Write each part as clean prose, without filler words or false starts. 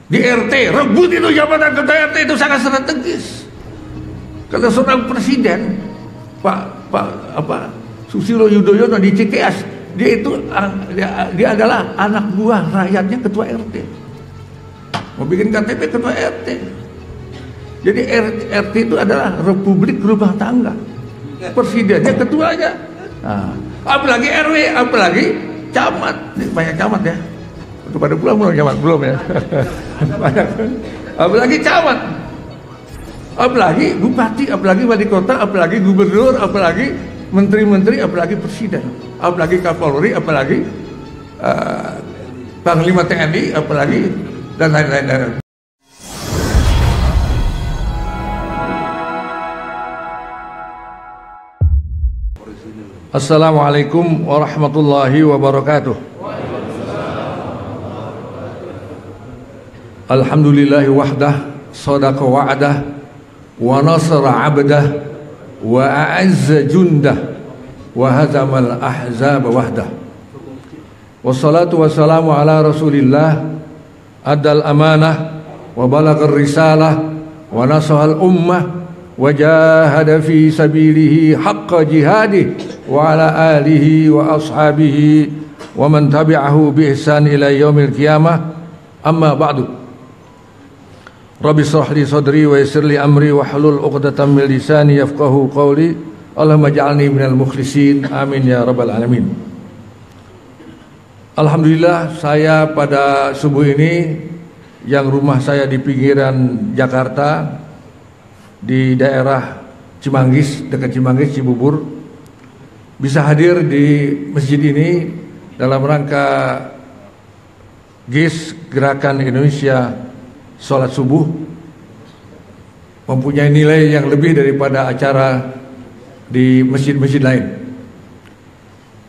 di RT, rebut itu jabatan ketua RT itu sangat strategis. Kalau seorang presiden, Pak Susilo Yudhoyono di Cikeas, dia adalah anak buah rakyatnya ketua RT. Mau bikin KTP ketua RT. Jadi RT itu adalah Republik Rumah Tangga. Presidennya ketuanya. Nah, apalagi RW, apalagi camat. Banyak camat ya. Untuk pada pulang belum camat? Belum ya. Apalagi camat. Apalagi bupati, apalagi wali kota, apalagi gubernur, apalagi menteri-menteri, apalagi presiden, apalagi Kapolri, apalagi Panglima TNI, apalagi dan lain-lain. Assalamualaikum warahmatullahi wabarakatuh. Alhamdulillahi wahdah, sadaqa wa'dah, wa nasara 'abdah, wa a'azza jundah, wa hazamal ahzaba wahdah. Wassalatu wassalamu ala Rasulillah, addal amanah wa balagar risalah wa nasahal ummah wa jahada fi sabilihi haqqa jihadih wa ala alihi wa ashabihi wa man tabi'ahu bi ihsan ila yaumil qiyamah. Amma ba'du. Rabbi shrah li sadri wa yassir li amri wa hlul 'uqdatam min lisani yafqahu qawli. Allahumma ij'alni minal mukhlisin. Amin ya rabbal alamin. Alhamdulillah, saya pada subuh ini yang rumah saya di pinggiran Jakarta, di daerah Cimanggis, dekat Cimanggis, Cibubur, bisa hadir di masjid ini dalam rangka GIS, Gerakan Indonesia Sholat Subuh, mempunyai nilai yang lebih daripada acara di masjid-masjid lain.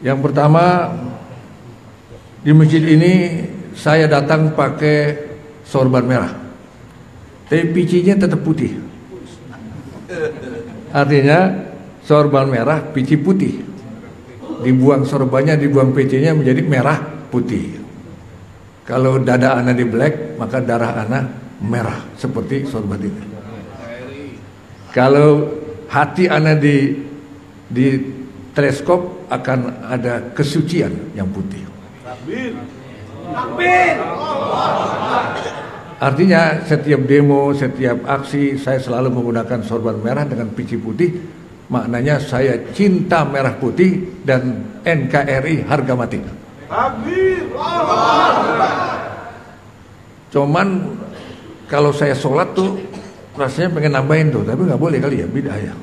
Yang pertama, di masjid ini saya datang pakai sorban merah, tapi picinya tetap putih. Artinya sorban merah, pici putih. Dibuang sorbannya, dibuang picinya menjadi merah putih. Kalau dada anak di black, maka darah anak merah seperti sorban ini. Kalau hati anak di teleskop, akan ada kesucian yang putih. Artinya setiap demo, setiap aksi saya selalu menggunakan sorban merah dengan pici putih. Maknanya saya cinta merah putih dan NKRI harga mati. Cuman kalau saya sholat tuh rasanya pengen nambahin tuh, tapi nggak boleh kali ya, bidah ya.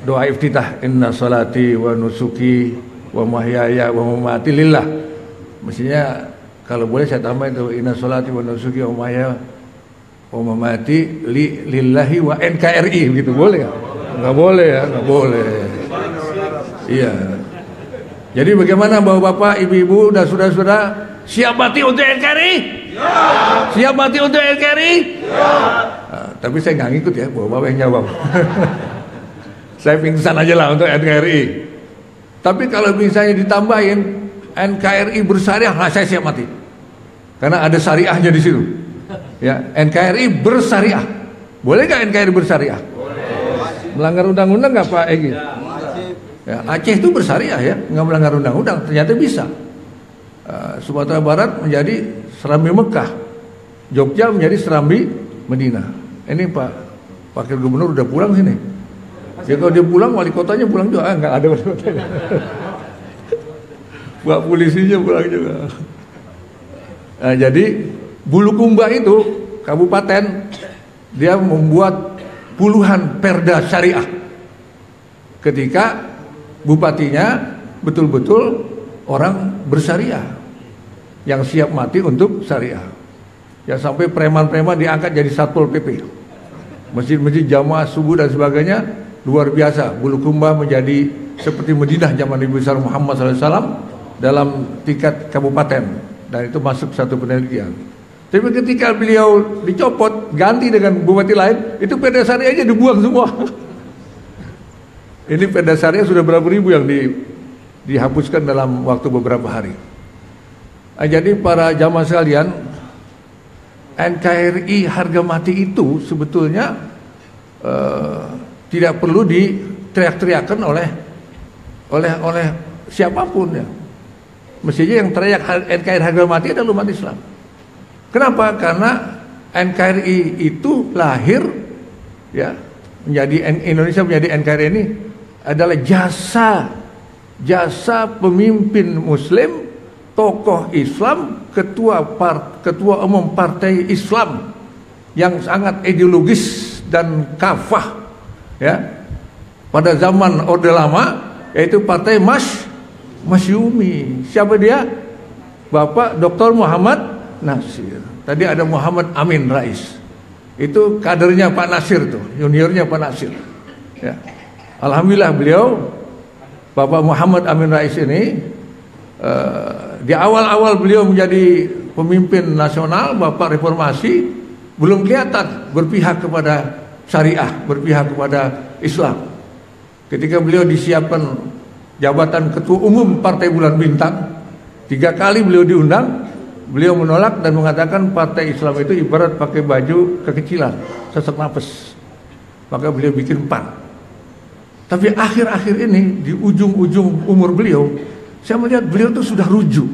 Doa iftitah, inna salati wa nusuki wa mahyaya wa mamati lillah. Mestinya kalau boleh saya tambahin tuh, inna salati wa nusuki wa mahyaya wa mamati lillahi wa NKRI, gitu boleh nggak? Nggak boleh ya, nggak boleh. Iya. Jadi bagaimana bapak-bapak, ibu-ibu, dan saudara-saudara, siap mati untuk NKRI? Ya. Siap mati untuk NKRI? Ya. Nah, tapi saya nggak ngikut ya, bapak-bapak yang jawab. Saya pingsan aja lah untuk NKRI. Tapi kalau misalnya ditambahin NKRI bersyariah, nah saya siap mati. Karena ada syariahnya di situ. Ya, NKRI bersyariah. Boleh nggak NKRI bersyariah? Boleh. Melanggar undang-undang nggak Pak Egi? Ya, Aceh itu bersyariah ya, nggak melanggar undang-undang, ternyata bisa. Sumatera Barat menjadi Serambi Mekah, Jogja menjadi Serambi Medina. Ini Pak Wakil Gubernur udah pulang sini. Ya kalau dia pulang, wali kotanya pulang juga, nggak ada wali kotanya. Pak polisinya pulang juga. Nah, jadi Bulukumba itu kabupaten, dia membuat puluhan perda syariah. Ketika bupatinya betul-betul orang bersyariah yang siap mati untuk syariah. Ya sampai preman-preman diangkat jadi satpol PP. Masjid-masjid jamaah subuh dan sebagainya luar biasa. Bulukumba menjadi seperti Madinah zaman Nabi besar Muhammad SAW dalam tingkat kabupaten, dan itu masuk satu penelitian. Tapi ketika beliau dicopot ganti dengan bupati lain, itu perda syariahnya dibuang semua. Ini perda syariah sudah berapa ribu yang dihapuskan dalam waktu beberapa hari. Jadi para jamaah sekalian, NKRI harga mati itu sebetulnya tidak perlu diteriak-teriakan oleh siapapun ya. Mestinya yang teriak NKRI harga mati adalah umat Islam. Kenapa? Karena NKRI itu lahir ya, Indonesia menjadi NKRI ini adalah jasa pemimpin Muslim, tokoh Islam, ketua umum partai Islam yang sangat ideologis dan kafah ya pada zaman Orde Lama, yaitu partai Masyumi. Siapa dia? Bapak Dr. Muhammad Nasir. Tadi ada Muhammad Amin Rais. Itu kadernya Pak Nasir tuh, juniornya Pak Nasir. Ya. Alhamdulillah beliau Bapak Muhammad Amin Rais ini di awal-awal beliau menjadi pemimpin nasional, Bapak reformasi, belum kelihatan berpihak kepada syariah, berpihak kepada Islam. Ketika beliau disiapkan jabatan ketua umum Partai Bulan Bintang, 3 kali beliau diundang, beliau menolak dan mengatakan partai Islam itu ibarat pakai baju kekecilan, sesak nafas. Maka beliau bikin PAN. Tapi akhir-akhir ini di ujung-ujung umur beliau, saya melihat beliau itu sudah rujuk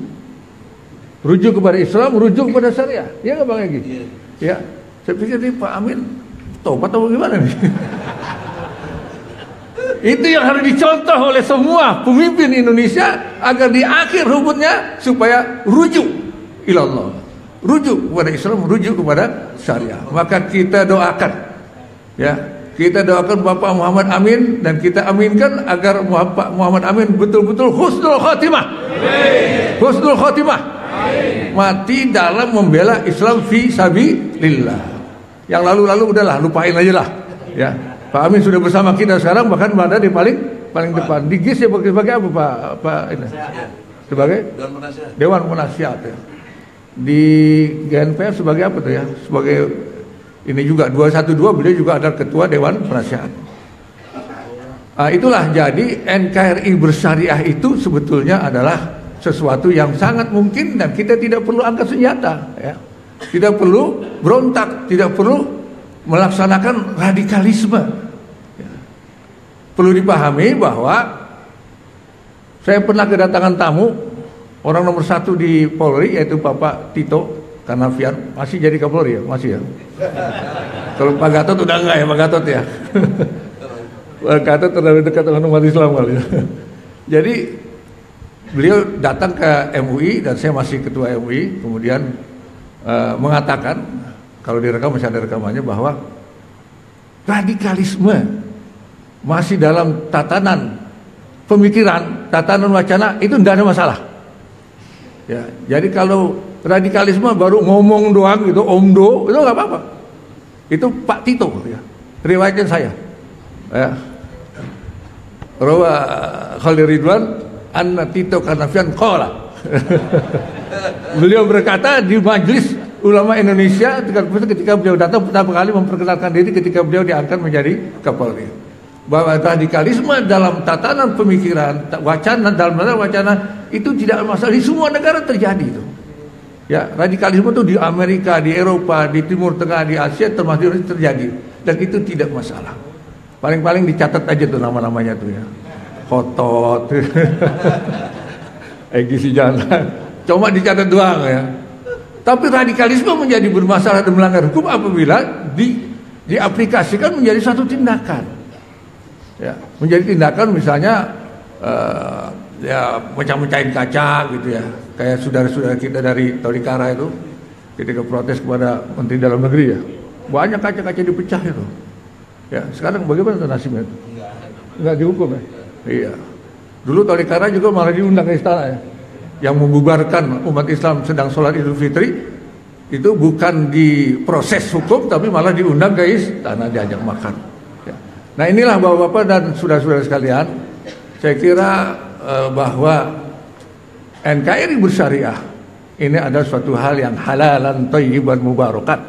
kepada Islam, rujuk kepada syariah. Ya nggak Bang Egy? Ya, saya pikir ini Pak Amin tobat atau gimana nih? Itu yang harus dicontoh oleh semua pemimpin Indonesia agar di akhir rambutnya supaya rujuk ilallah, rujuk kepada Islam, rujuk kepada syariah. Maka kita doakan, ya, kita doakan Bapak Muhammad Amin dan kita aminkan agar Bapak Muhammad Amin betul-betul husnul khotimah, husnul khotimah, mati dalam membela Islam fi sabilillah. Yang lalu-lalu udahlah, lupain aja lah, ya. Pak Amin sudah bersama kita sekarang, bahkan berada di paling depan. Di GIS ya sebagai apa Pak ini? Sebagai Dewan Penasihat ya. Di GNPR sebagai apa tuh ya? Sebagai ini juga 212 beliau juga adalah ketua Dewan Penasihat. Itulah jadi NKRI bersyariah itu sebetulnya adalah sesuatu yang sangat mungkin dan kita tidak perlu angkat senjata ya. Tidak perlu berontak, tidak perlu melaksanakan radikalisme ya. Perlu dipahami bahwa saya pernah kedatangan tamu orang nomor 1 di Polri, yaitu Bapak Tito Karnavian. Masih jadi Kapolri ya? Masih ya? Kalau Pak Gatot udah enggak ya Pak Gatot ya? Pak Gatot terlalu dekat dengan umat Islam kali ya. Jadi beliau datang ke MUI dan saya masih ketua MUI, kemudian mengatakan, kalau direkam masih ada rekamannya, bahwa radikalisme masih dalam tatanan pemikiran, tatanan wacana itu tidak ada masalah. Ya, jadi kalau radikalisme baru ngomong doang gitu, omdo, itu nggak apa-apa. Itu Pak Tito, ya, riwayatnya saya. Ya. Rawa Khalil Ridwan, Anna Tito Karnavian qala. Beliau berkata di Majelis Ulama Indonesia ketika beliau datang pertama kali memperkenalkan diri ketika beliau diangkat menjadi Kapolri, bahwa radikalisme dalam tatanan pemikiran, wacana, dalam wacana itu tidak masalah, di semua negara terjadi itu. Ya, radikalisme itu di Amerika, di Eropa, di Timur Tengah, di Asia termasuk terjadi dan itu tidak masalah. Paling-paling dicatat aja tuh nama-namanya tuh ya. Khotot. Egy Sujana. Cuma dicatat doang ya. Tapi radikalisme menjadi bermasalah dan melanggar hukum apabila diaplikasikan menjadi satu tindakan. Ya, menjadi tindakan misalnya ya mecah-mecahin kaca gitu ya. Kayak saudara-saudara kita dari Tolikara itu ketika protes kepada Menteri Dalam Negeri ya. Banyak kaca-kaca dipecah itu. Ya, sekarang bagaimana nasibnya itu? Enggak dihukum ya? Iya. Dulu Tolikara juga malah diundang ke istana ya. Yang membubarkan umat Islam sedang sholat Idul Fitri itu bukan diproses hukum tapi malah diundang ke istana, diajak makan ya. Nah inilah bapak-bapak dan saudara-saudara sekalian, saya kira bahwa NKRI bersyariah ini adalah suatu hal yang halalan thayyiban mubarakat.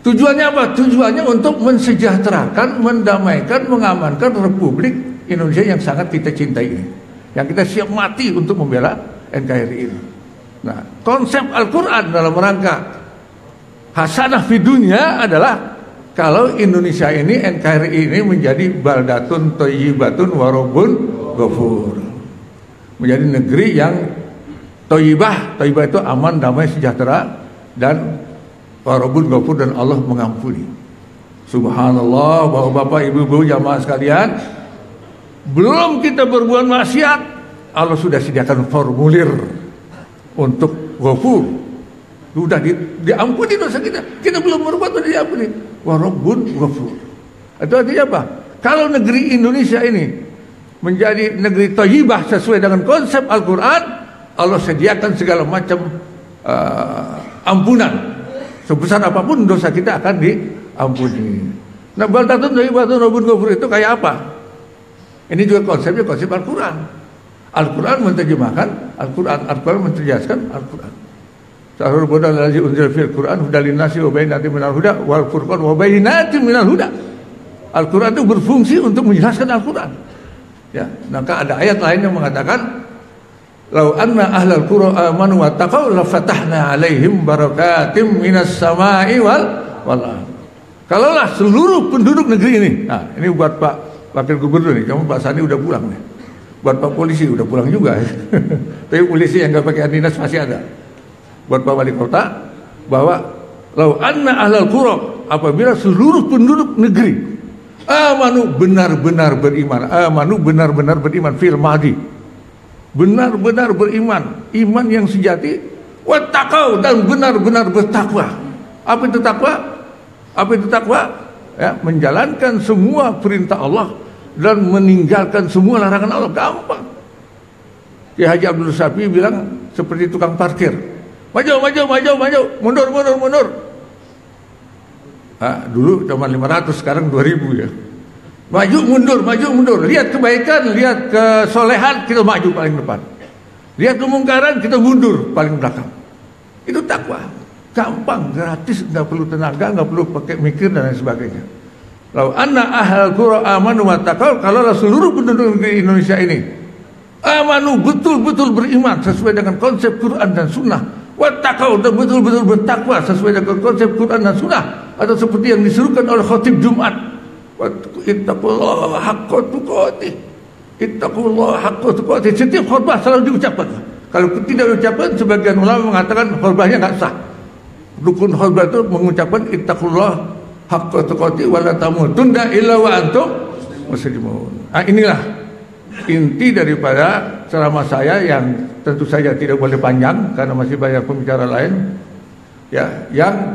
Tujuannya apa? Tujuannya untuk mensejahterakan, mendamaikan, mengamankan Republik Indonesia yang sangat kita cintai ini, yang kita siap mati untuk membela NKRI ini. Nah, konsep Al-Quran dalam rangka Hasanah fi dunya adalah kalau Indonesia ini, NKRI ini menjadi baldatun thayyibatun warobun ghafur. Menjadi negeri yang thayyibah. Thayyibah itu aman, damai, sejahtera, dan warobun ghafur, dan Allah mengampuni. Subhanallah, bapak-bapak, ibu-ibu, jamaah sekalian, belum kita berbuat maksiat, Allah sudah sediakan formulir untuk ghafur. Sudah diampuni dosa kita. Kita belum berbuat, sudah diampuni. Wa rabbun ghafur. Itu artinya apa? Kalau negeri Indonesia ini menjadi negeri thayyibah sesuai dengan konsep Al-Quran, Allah sediakan segala macam ampunan. Sebesar apapun dosa kita akan diampuni. Nah, baldatun thayyibatun rabbun ghafur itu kayak apa? Ini juga konsepnya konsep Al-Quran. Al-Quran menerjemahkan Al-Quran. Al-Quran menjelaskan Al-Quran. Syahrul Ramadan allazi unzila fil Qur'an hudal linnasi wa bayyinatin minal huda wal furqan wa bayyinatin minal huda. Al-Quran itu berfungsi untuk menjelaskan Al-Quran. Ya, maka ada ayat lain yang mengatakan, "Lau anna ahlal qura amanu wattaqau la fatahna 'alaihim barakatim minas sama'i wal ardh." Kalaulah seluruh penduduk negeri ini. Nah, ini buat Pak Wakil Gubernur nih, kamu Pak Sani udah pulang nih. Buat Pak Polisi udah pulang juga. Tapi polisi yang enggak pakai dinas masih ada. Buat Pak Wali Kota, bahwa lau anna ahlal qura, apabila seluruh penduduk negeri amanu benar-benar beriman fil madi, benar-benar beriman, iman yang sejati, wattaqau, dan benar-benar bertakwa. Apa itu takwa? Apa itu takwa? Ya, menjalankan semua perintah Allah dan meninggalkan semua larangan Allah. Gampang. Kiai Haji Abdul Syafi'i bilang seperti tukang parkir. Maju, mundur. Dulu cuma 500, sekarang 2000 ya. Maju, mundur. Lihat kebaikan, lihat kesolehan, kita maju paling depan. Lihat kemungkaran, kita mundur paling belakang. Itu takwa. Gampang, gratis, nggak perlu tenaga, nggak perlu pakai mikir dan lain sebagainya. Lau anna ahlal qura amanu wattaqau, kalau seluruh penduduk negeri Indonesia ini amanu, betul-betul beriman sesuai dengan konsep Quran dan Sunnah, wattaqau, dan betul-betul bertakwa sesuai dengan konsep Quran dan Sunnah, atau seperti yang disuruhkan oleh khatib Jumat, ittaqullaha haqqa tuqatih, ittaqullaha haqqa tuqatih. Setiap khutbah selalu diucapkan. Kalau tidak diucapkan, sebagian ulama mengatakan khutbahnya nggak sah. Rukun khutbah itu mengucapkan ittaqullaha haqqa tuqatih wa la tamutunna illa wa antum muslimun. Inilah inti daripada ceramah saya, yang tentu saja tidak boleh panjang karena masih banyak pembicara lain, ya, yang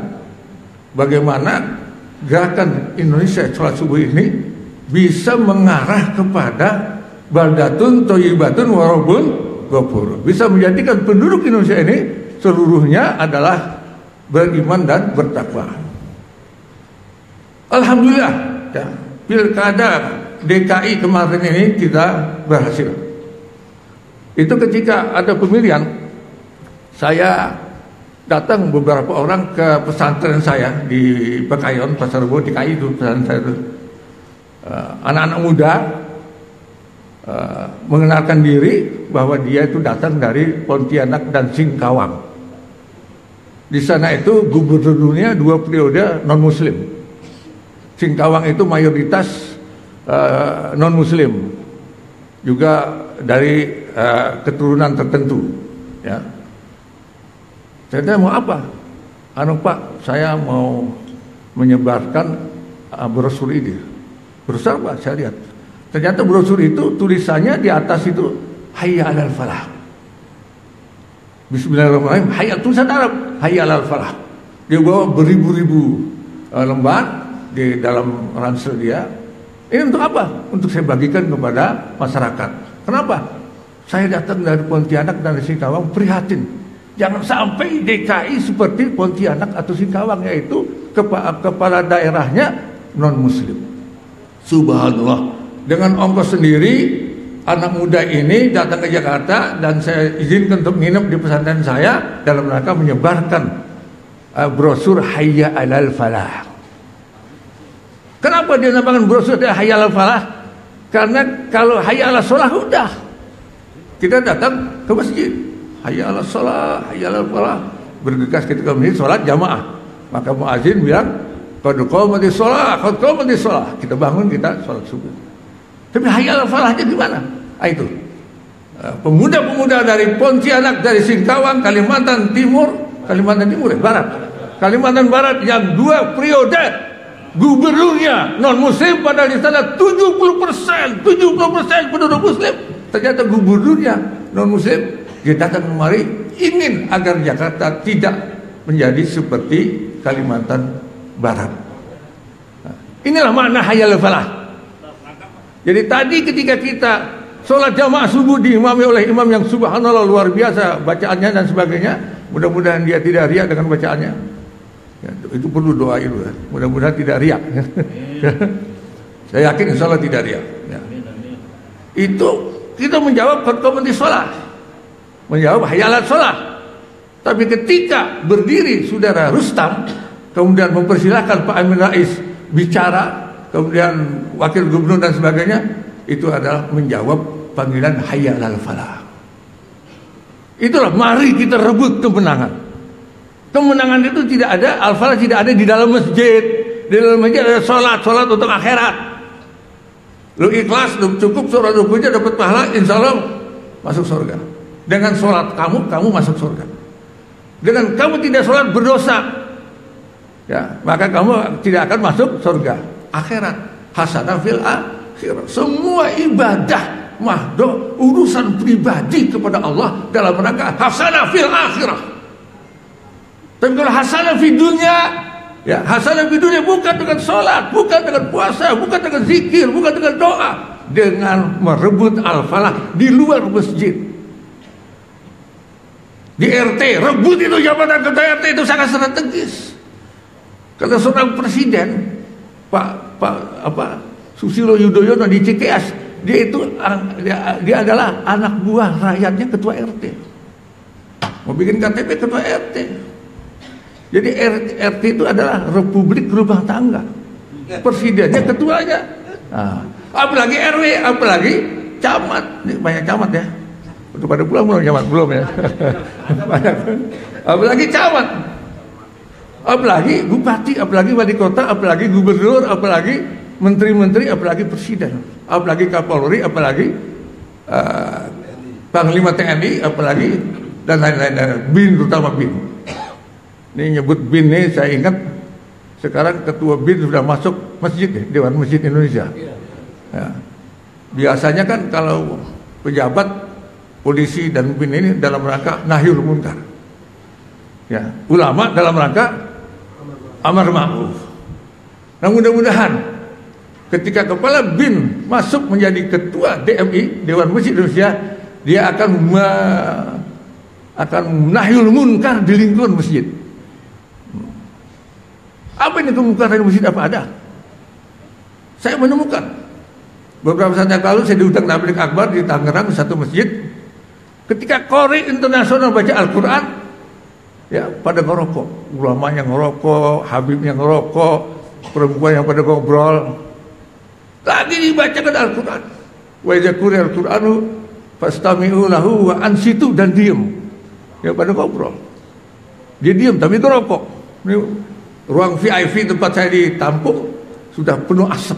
bagaimana gerakan Indonesia sholat subuh ini bisa mengarah kepada baldatun thayyibatun warobun ghafur, bisa menjadikan penduduk Indonesia ini seluruhnya adalah beriman dan bertakwa. Alhamdulillah, ya, pilkada DKI kemarin ini kita berhasil. Itu ketika ada pemilihan, saya datang beberapa orang ke pesantren saya di Bekayon, Pasar Rebo, DKI itu pesantren saya itu. Anak-anak muda mengenalkan diri bahwa dia itu datang dari Pontianak dan Singkawang. Di sana itu gubernurnya 2 periode non-muslim. Singkawang itu mayoritas non-muslim, juga dari keturunan tertentu. Ya. Saya mau apa? Pak, saya mau menyebarkan brosur ini. Brosur apa? Saya lihat. Ternyata brosur itu tulisannya di atas itu hayya 'alal falah. Bismillahirrahmanirrahim. Hayya, tulisan Arab, hayya 'alal falah. Dia bawa beribu-ribu lembar di dalam ransel dia. Ini untuk apa? Untuk saya bagikan kepada masyarakat. Kenapa? Saya datang dari Pontianak dan dari Singkawang, prihatin. Jangan sampai DKI seperti Pontianak atau Singkawang, yaitu kepala daerahnya non-muslim. Subhanallah. Dengan ongkos sendiri, anak muda ini datang ke Jakarta dan saya izinkan untuk nginep di pesantren saya dalam rangka menyebarkan brosur hayya 'alal falah. Kenapa dia namakan brosur hayya 'alal falah? Karena kalau hayya 'alas shalah udah, kita datang ke masjid, hayya 'alas shalah, hayya 'alal falah, bergegas ketika masjid sholat jamaah. Maka muazin bilang, qad qamatis shalah, qad qamatis shalah. Kita bangun, kita sholat subuh. Tapi hayya 'alal falahnya gimana? Itu pemuda-pemuda dari Pontianak, dari Singkawang, Kalimantan Timur ya, Barat. Kalimantan Barat yang 2 periode gubernurnya non muslim, padahal di sana 70% penduduk muslim. Ternyata gubernurnya non muslim. Kita datang kemari ingin agar Jakarta tidak menjadi seperti Kalimantan Barat. Inilah makna hayya 'alal falah. Jadi tadi ketika kita sholat jamaah subuh diimami oleh imam yang subhanallah luar biasa bacaannya dan sebagainya, mudah-mudahan dia tidak riak dengan bacaannya. Ya, itu perlu doa itu. Ya. Mudah-mudahan tidak riak. Saya yakin insya Allah tidak riak. Ya. Itu kita menjawab qad sholat, menjawab hayya 'alal sholat. Tapi ketika berdiri saudara Rustam, kemudian mempersilahkan Pak Amin Rais bicara, kemudian wakil gubernur dan sebagainya, itu adalah menjawab panggilan hayya 'alal falah. Itulah mari kita rebut kemenangan. Kemenangan itu tidak ada, al-falah tidak ada di dalam masjid. Di dalam masjid ada sholat untuk akhirat. Lu ikhlas, lu cukup sholat rukunya dapat pahala, insya Allah masuk surga. Dengan sholat kamu masuk surga. Dengan kamu tidak sholat berdosa, ya maka kamu tidak akan masuk surga. Akhirat hasanah fil akhirah. Semua ibadah mahdoh urusan pribadi kepada Allah dalam rangka hasanah fil akhirah. Tapi kalau hasanah fi dunya, ya hasanah fi dunya bukan dengan sholat, bukan dengan puasa, bukan dengan zikir, bukan dengan doa, dengan merebut al-falah di luar masjid. Di RT, rebut itu jabatan ketua RT itu sangat strategis. Kata seorang presiden, Pak Susilo Yudhoyono di Cikeas, dia adalah anak buah rakyatnya ketua RT. Mau bikin KTP ketua RT. Jadi RT itu adalah Republik Rumah Tangga. Presidennya ketuanya. Nah, apalagi RW, apalagi camat. Ini banyak camat ya. Udah pada pulang belum camat? Belum ya. Apalagi camat. Apalagi bupati, apalagi wali kota, apalagi gubernur, apalagi menteri-menteri, apalagi presiden, apalagi Kapolri, apalagi Panglima TNI, apalagi dan lain-lain, BIN, terutama BIN. Ini nyebut BIN ini saya ingat sekarang ketua BIN sudah masuk masjid ya, Dewan Masjid Indonesia. Ya. Biasanya kan kalau pejabat polisi dan BIN ini dalam rangka nahyul munkar. Ya, ulama dalam rangka amar ma'ruf. Nah, mudah-mudahan ketika kepala BIN masuk menjadi ketua DMI, Dewan Masjid Indonesia, dia akan nahyul munkar di lingkungan masjid. Apa ini kemungkaran di masjid, apa ada? Saya menemukan beberapa saat yang lalu saya diundang tabligh akbar di Tangerang, satu masjid. Ketika Qori internasional baca Al-Quran, ya pada ngerokok, ulama yang ngerokok, habib yang ngerokok, perempuan yang pada ngobrol. Lagi dibacakan Al-Quran, wa idza quri'a al-Qur'anu fastami'u lahu wa ansitu, dan diam. Ya pada ngobrol. Dia diam tapi ngerokok. Ini ruang VIP tempat saya ditampung sudah penuh asap.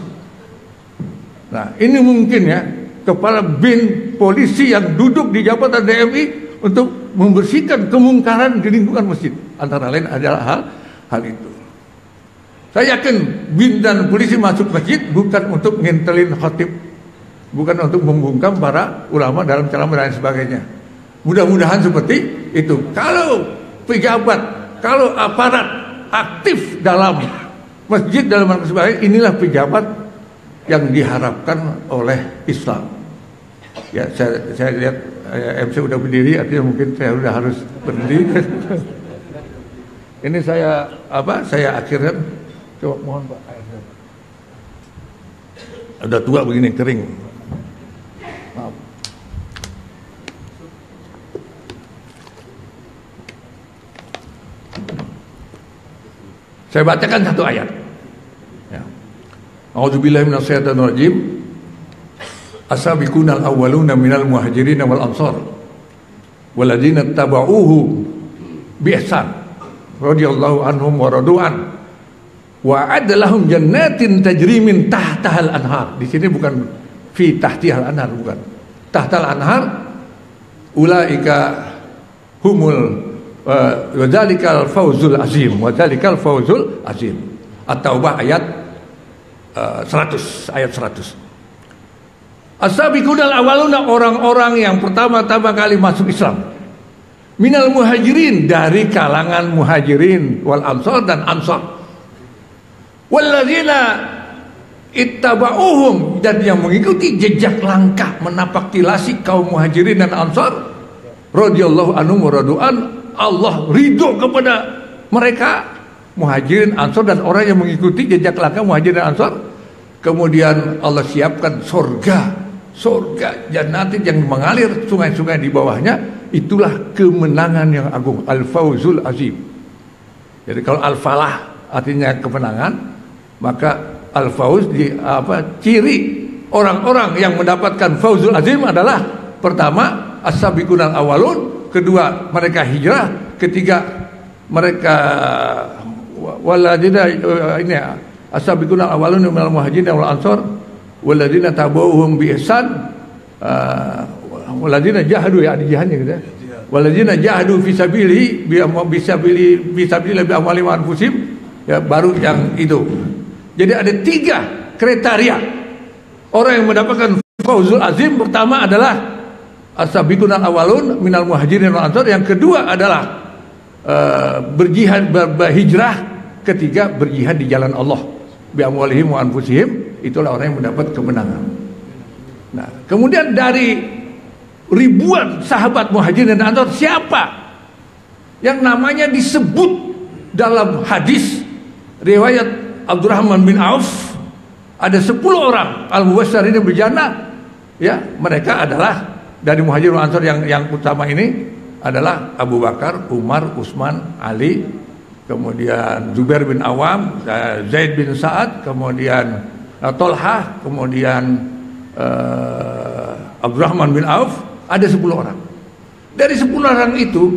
Nah, ini mungkin ya kepala BIN polisi yang duduk di jabatan DMI untuk membersihkan kemungkaran di lingkungan masjid. Antara lain adalah hal itu. Saya yakin BIN dan polisi masuk masjid bukan untuk ngintelin khotib, bukan untuk membungkam para ulama dalam ceramah dan sebagainya. Mudah-mudahan seperti itu. Kalau pejabat, kalau aparat aktif dalam masjid dalam hal sebagainya, inilah pejabat yang diharapkan oleh Islam. Ya, saya lihat MC udah berdiri, artinya mungkin saya udah harus berdiri. Ini saya akhirkan. Coba mohon Pak. Udah tua begini, kering. Maaf. Saya bacakan satu ayat. Ya. A'udzubillahi minasyaitonir rajim. As-sabiqunal awwaluna minal muhajirin wal ansar walladzina tabauhu bi ihsan radhiyallahu anhum wa radu'an wa adlahum jannatin tajri min tahtahal anhar. Di sini bukan fi tahtihal anhar, bukan. Tahtal anhar ulaika humul wa dzalikal fawzul azim, wa dzalikal fawzul azim. At-Taubah ayat 100, ayat 100. As-sabiqunal awaluna, orang-orang yang pertama-tama kali masuk Islam. Minal muhajirin, dari kalangan muhajirin wal ansor dan ansor. Walladzina ittaba'uhum, dan yang mengikuti jejak langkah menapak tilasi kaum muhajirin dan ansor. Radhiyallahu anhum wa radu'an, Allah ridho kepada mereka, muhajirin, ansor, dan orang yang mengikuti jejak langkah muhajirin dan ansor. Kemudian Allah siapkan surga jannatin yang mengalir sungai-sungai di bawahnya. Itulah kemenangan yang agung, al-fawzul azim. Jadi kalau al-falah artinya kemenangan, maka al-fawz ciri orang-orang yang mendapatkan fawzul azim adalah pertama as-sabiqunal awalun, kedua mereka hijrah, ketiga mereka waladina ini as-sabiqunal awalun minal muhajirin wal ansor waladina tabauhum bi ihsan waladina jahadu, ya ada jihadnya gitu ya. Waladina jahadu fi sabilihi bi sabilillah bi amwalihim wa anfusihim, ya baru yang itu. Jadi ada 3 kriteria orang yang mendapatkan fawzul azim. Pertama adalah as-sabiqunal awalun minal muhajirin wal ansor, yang kedua adalah berjihad, berhijrah, ketiga berjihad di jalan Allah bi amwalihim wa anfusihim. Itulah orang yang mendapat kemenangan. Nah, kemudian dari ribuan sahabat muhajirin dan ansor, siapa yang namanya disebut dalam hadis riwayat Abdurrahman bin Auf? Ada 10 orang al-mubasysyirin bil jannah, ya, mereka adalah dari muhajirin dan ansor. Yang utama ini adalah Abu Bakar, Umar, Utsman, Ali, kemudian Zubair bin Awam, Zaid bin Sa'ad, kemudian Tolhah, kemudian Abdurrahman bin Auf. Ada 10 orang. Dari 10 orang itu,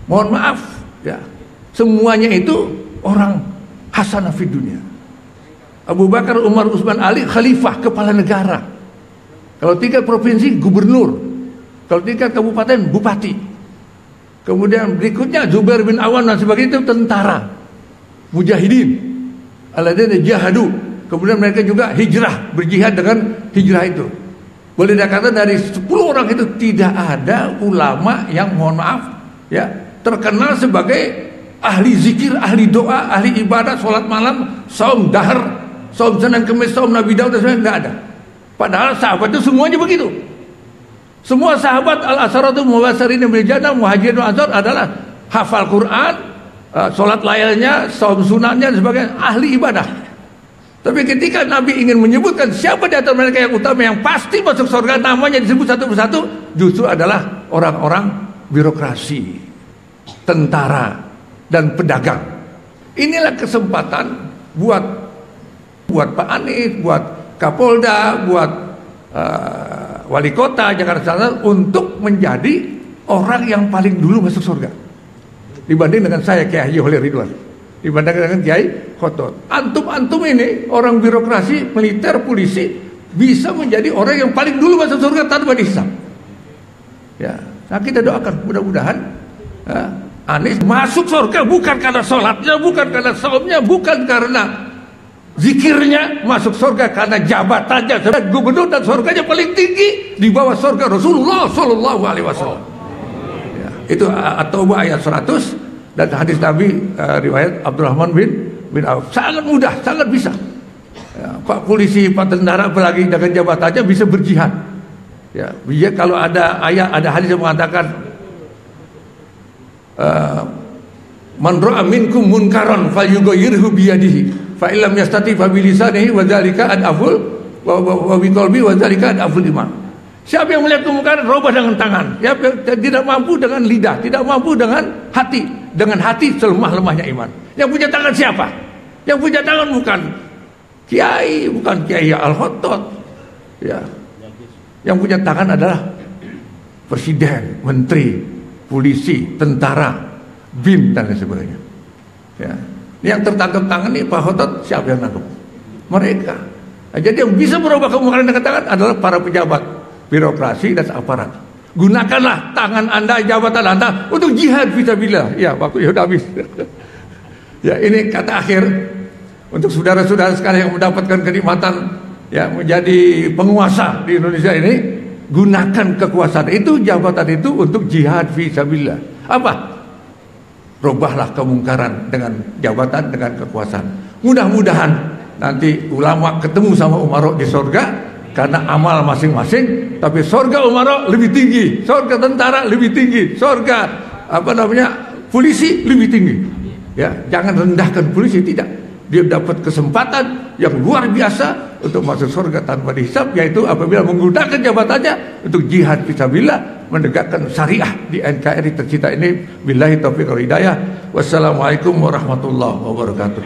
mohon maaf ya, semuanya itu orang hasanah fid dunia. Abu Bakar, Umar, Utsman, Ali khalifah, kepala negara. Kalau tingkat provinsi gubernur, kalau tingkat kabupaten bupati. Kemudian berikutnya Zubair bin Awam dan sebagainya itu tentara, mujahidin, alladzina jahadu. Kemudian mereka juga hijrah, berjihad dengan hijrah itu. Boleh dikatakan dari 10 orang itu tidak ada ulama yang, mohon maaf ya, terkenal sebagai ahli zikir, ahli doa, ahli ibadah, sholat malam, saum dahar, saum Senin Kemis, saum Nabi Daud, dan sebagainya, tidak ada. Padahal sahabat itu semuanya begitu. Semua sahabat al-asharatu mubasysyirin bil jannah, muhajirin dan ansor adalah hafal Quran, sholat layarnya, saum sunatnya, dan sebagainya, ahli ibadah. Tapi ketika Nabi ingin menyebutkan siapa di antara mereka yang utama, yang pasti masuk surga, namanya disebut satu persatu, justru adalah orang-orang birokrasi, tentara, dan pedagang. Inilah kesempatan buat Pak Anies, buat Kapolda, buat wali kota Jakarta Selatan untuk menjadi orang yang paling dulu masuk surga dibanding dengan saya, Kiai Haji Holil Ridwan, dibandingkan dengan Kiai Khotot. Antum ini orang birokrasi, militer, polisi, bisa menjadi orang yang paling dulu masuk surga tanpa dihisab. Ya, nah kita doakan mudah-mudahan Anies masuk surga bukan karena sholatnya, bukan karena saumnya, bukan karena zikirnya, masuk surga karena jabatannya sebagai gubernur dan surganya paling tinggi di bawah surga Rasulullah Shallallahu Alaihi Wasallam. Ya, itu At-Taubah ayat 100. Dan hadis Nabi riwayat Abdurrahman bin Auf, sangat mudah, sangat bisa. Ya, Pak polisi, Pak tentara, apalagi dengan jabatannya bisa berjihad. Ya, kalau ada ayat, ada hadis yang mengatakan man ra'a minkum munkaran falyughayyirhu bi yadihi fa illam yastati fa bi lisanihi wa dzalika adaful wa bi qalbi wa dzalika adaful iman. Siapa yang melihat kemungkaran, rubah dengan tangan. Siapa yang tidak mampu dengan lidah, tidak mampu dengan hati. Dengan hati selemah-lemahnya iman. Yang punya tangan siapa? Yang punya tangan bukan kiai, bukan Kiai Al-Khotot. Ya. Yang punya tangan adalah presiden, menteri, polisi, tentara, BIM dan lain sebagainya. Ya. Yang tertangkap tangan ini Pak Hotot siapa yang nangkep? Mereka. Nah, jadi yang bisa merubah kemungkaran dengan tangan adalah para pejabat birokrasi dan aparat. Gunakanlah tangan Anda, jabatan Anda untuk jihad fisabilillah. Ya, waktu sudah habis. Ya, ini kata akhir untuk saudara-saudara sekalian yang mendapatkan kenikmatan ya menjadi penguasa di Indonesia ini, gunakan kekuasaan itu, jabatan itu untuk jihad fisabilillah. Apa? Rubahlah kemungkaran dengan jabatan, dengan kekuasaan. Mudah-mudahan nanti ulama ketemu sama umarok di surga karena amal masing-masing, tapi surga umarok lebih tinggi, surga tentara lebih tinggi, surga polisi lebih tinggi. Ya, jangan rendahkan polisi, tidak. Dia dapat kesempatan yang luar biasa untuk masuk surga tanpa dihisab, yaitu apabila menggunakan jabatannya untuk jihad fisabilillah, menegakkan syariah di NKRI tercinta ini. Billahi taufiq wal hidayah. Wassalamualaikum warahmatullahi wabarakatuh.